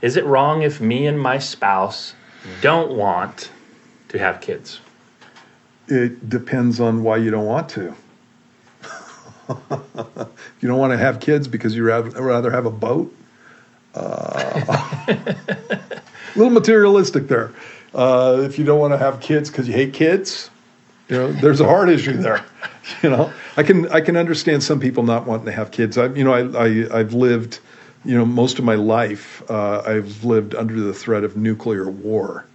Is it wrong if me and my spouse don't want to have kids? It depends on why you don't want to. You don't want to have kids because you'd rather have a boat? A little materialistic there. If you don't want to have kids because you hate kids, there's a heart issue there. I can understand some people not wanting to have kids. I've lived, most of my life, I've lived under the threat of nuclear war.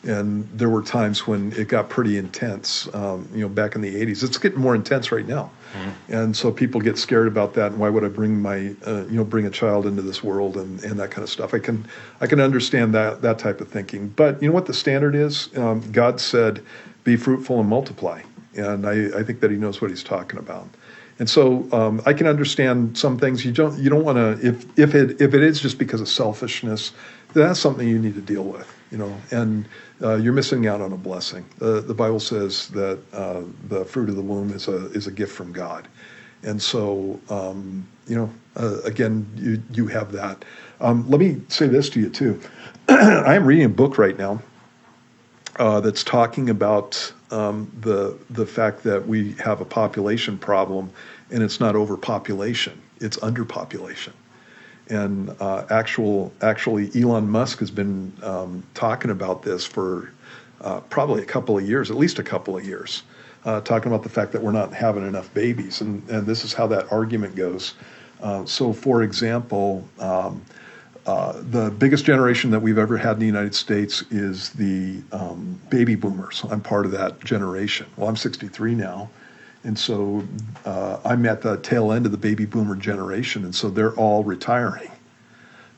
And there were times when it got pretty intense, back in the 80s. It's getting more intense right now. Mm-hmm. And so people get scared about that. And why would I bring bring a child into this world and that kind of stuff? I can understand that type of thinking. But you know what the standard is? God said, be fruitful and multiply. And I think that he knows what he's talking about. And so I can understand some things. You don't want to, if it is just because of selfishness, that's something you need to deal with, and you're missing out on a blessing. The Bible says that the fruit of the womb is a gift from God. And so, again, you have that. Let me say this to you too. I am reading a book right now that's talking about the fact that we have a population problem, and it's not overpopulation, it's underpopulation. And actually, Elon Musk has been talking about this for probably a couple of years, at least a couple of years, talking about the fact that we're not having enough babies. And this is how that argument goes. So, for example, the biggest generation that we've ever had in the United States is the baby boomers. I'm part of that generation. Well, I'm 63 now. And so I'm at the tail end of the baby boomer generation, and so they're all retiring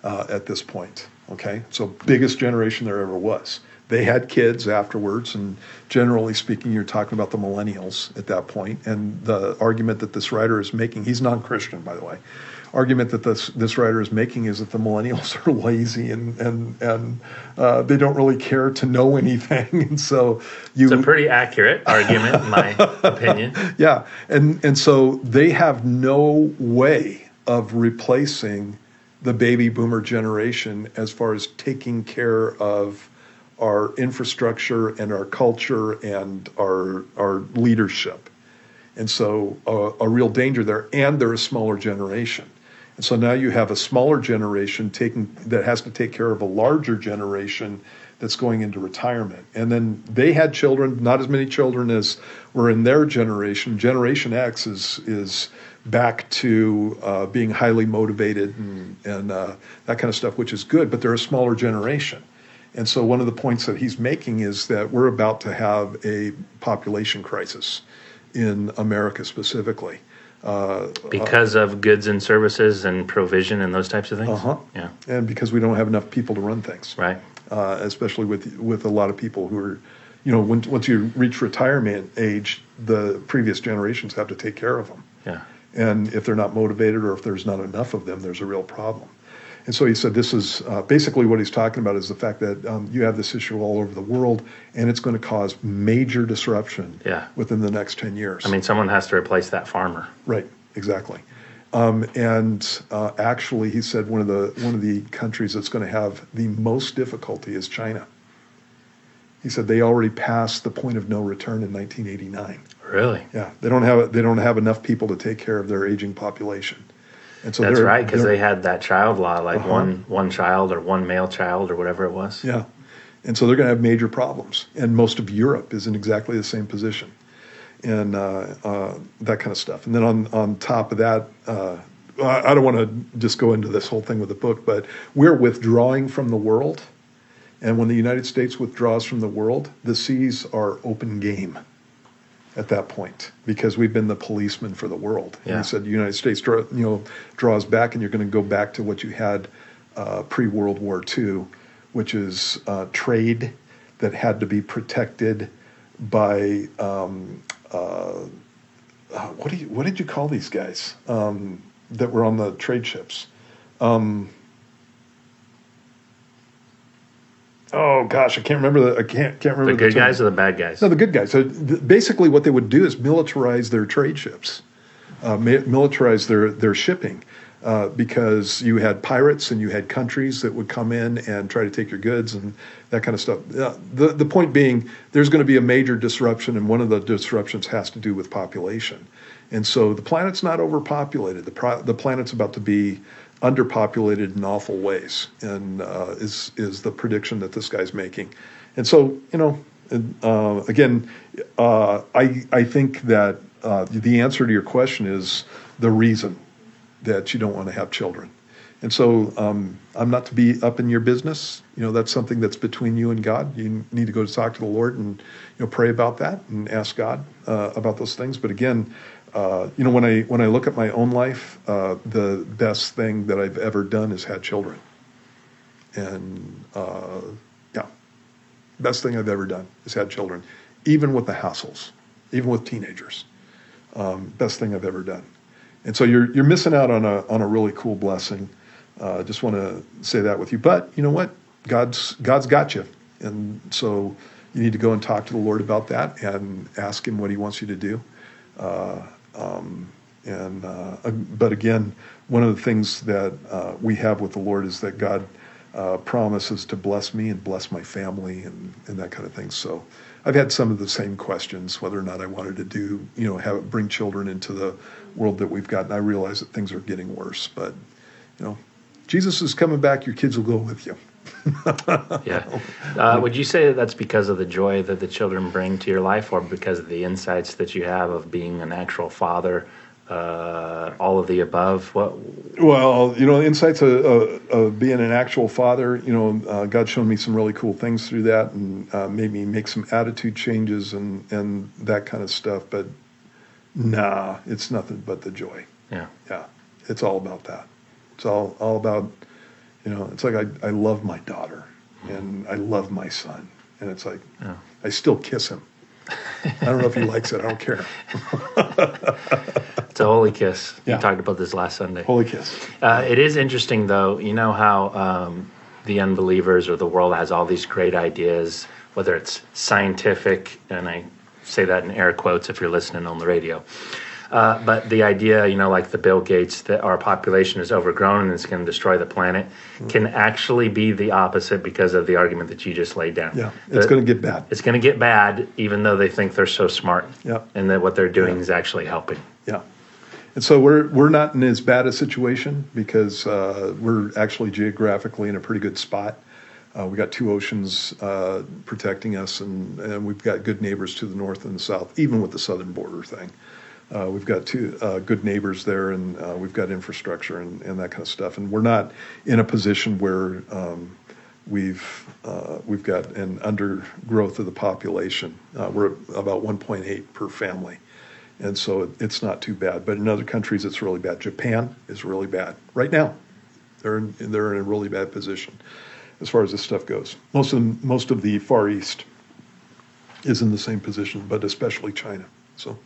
at this point, okay? So biggest generation there ever was. They had kids afterwards, and generally speaking, you're talking about the millennials at that point. And the argument that this writer is making, he's non-Christian, by the way, argument that this writer is making is that the millennials are lazy and they don't really care to know anything, and so it's a pretty accurate argument in my opinion. Yeah, and so they have no way of replacing the baby boomer generation as far as taking care of our infrastructure and our culture and our leadership, and so a real danger there. And they're a smaller generation. And so now you have a smaller generation that has to take care of a larger generation that's going into retirement. And then they had children, not as many children as were in their generation. Generation X is back to being highly motivated and that kind of stuff, which is good, but they're a smaller generation. And so one of the points that he's making is that we're about to have a population crisis in America specifically. Because of goods and services and provision and those types of things? Yeah. And because we don't have enough people to run things. Right. Especially with a lot of people who are, once you reach retirement age, the previous generations have to take care of them. Yeah. And if they're not motivated or if there's not enough of them, there's a real problem. And so he said this is basically what he's talking about is the fact that you have this issue all over the world, and it's going to cause major disruption within the next 10 years. I mean, someone has to replace that farmer. Right, exactly. Actually, he said one of the countries that's going to have the most difficulty is China. He said they already passed the point of no return in 1989. Really? Yeah, they don't have enough people to take care of their aging population. And so that's right, because they had that child law, like one child or one male child or whatever it was. Yeah, and so they're going to have major problems. And most of Europe is in exactly the same position, and that kind of stuff. And then on top of that, I don't want to just go into this whole thing with the book, but we're withdrawing from the world. And when the United States withdraws from the world, the seas are open game at that point, because we've been the policeman for the world. Yeah. And he said the United States draws back, and you're going to go back to what you had pre-World War II, which is trade that had to be protected by what did you call these guys that were on the trade ships? Oh gosh, I can't remember I can't remember the good guys or the bad guys. No, the good guys. So basically, what they would do is militarize their trade ships, militarize their shipping. because you had pirates and you had countries that would come in and try to take your goods and that kind of stuff. The point being, there's going to be a major disruption, and one of the disruptions has to do with population. And so the planet's not overpopulated. The planet's about to be underpopulated in awful ways, and is the prediction that this guy's making. And so, again, I think that the answer to your question is the reason that you don't want to have children. And so I'm not to be up in your business. That's something that's between you and God. You need to go to talk to the Lord and pray about that and ask God about those things. But again, when I look at my own life, the best thing that I've ever done is had children. And best thing I've ever done is had children, even with the hassles, even with teenagers. Best thing I've ever done. And so you're missing out on a really cool blessing. Just want to say that with you. But you know what? God's got you. And so you need to go and talk to the Lord about that and ask him what he wants you to do. But again, one of the things that we have with the Lord is that God promises to bless me and bless my family and that kind of thing. So I've had some of the same questions, whether or not I wanted to do, bring children into the world that we've got. And I realize that things are getting worse, but Jesus is coming back. Your kids will go with you. Yeah. Would you say that's because of the joy that the children bring to your life, or because of the insights that you have of being an actual father? All of the above. Well, insights of being an actual father. God showed me some really cool things through that, and made me make some attitude changes and that kind of stuff. But nah, it's nothing but the joy. Yeah. It's all about that. It's all about, it's like I love my daughter and I love my son, and it's like I still kiss him. I don't know if he likes it. I don't care. It's a holy kiss. Yeah. We talked about this last Sunday. Holy kiss. It is interesting, though. You know how the unbelievers or the world has all these great ideas, whether it's scientific, and I say that in air quotes if you're listening on the radio. But the idea, like the Bill Gates, that our population is overgrown and it's going to destroy the planet, can actually be the opposite because of the argument that you just laid down. Yeah, it's going to get bad. It's going to get bad, even though they think they're so smart. Yeah. And that what they're doing is actually helping. Yeah. And so we're not in as bad a situation because we're actually geographically in a pretty good spot. We got two oceans protecting us, and we've got good neighbors to the north and the south, even with the southern border thing. We've got two good neighbors there, and we've got infrastructure and that kind of stuff. And we're not in a position where we've got an undergrowth of the population. We're about 1.8 per family. And so it's not too bad. But in other countries, it's really bad. Japan is really bad. Right now, they're in a really bad position as far as this stuff goes. Most of the Far East is in the same position, but especially China. So